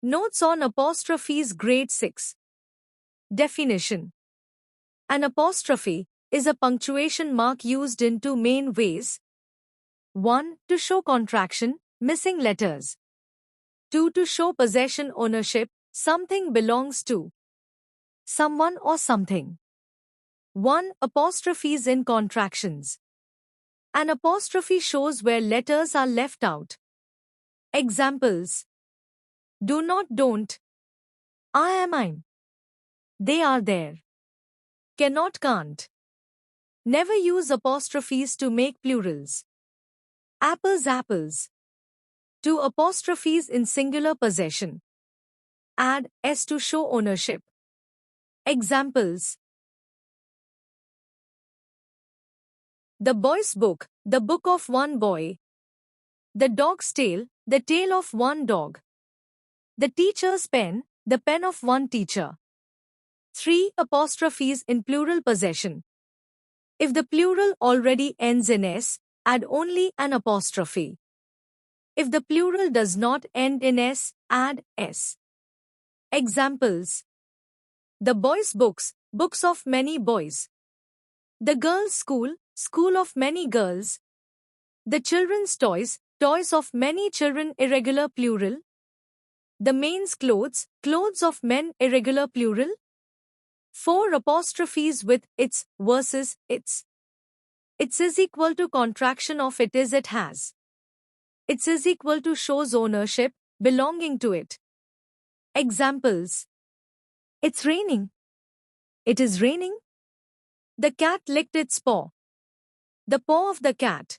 Notes on Apostrophes Grade 6. Definition. An apostrophe is a punctuation mark used in two main ways. 1. To show contraction, missing letters. 2. To show possession ownership, something belongs to someone or something. 1. Apostrophes in contractions. An apostrophe shows where letters are left out. Examples. Do not, don't. I am, I'm. They are, there. Cannot, can't. Never use apostrophes to make plurals. Apples, apples. Two apostrophes in singular possession. Add s to show ownership. Examples. The boy's book, the book of one boy. The dog's tail, the tail of one dog. The teacher's pen, the pen of one teacher. 3. Apostrophes in plural possession. If the plural already ends in s, add only an apostrophe. If the plural does not end in s, add s. Examples. The boys' books, books of many boys. The girls' school, school of many girls. The children's toys, toys of many children, irregular plural. The men's clothes, clothes of men, irregular plural. 4. Apostrophes with its versus its. Its is equal to contraction of it is, it has. Its is equal to shows ownership, belonging to it. Examples. It's raining. It is raining. The cat licked its paw. The paw of the cat.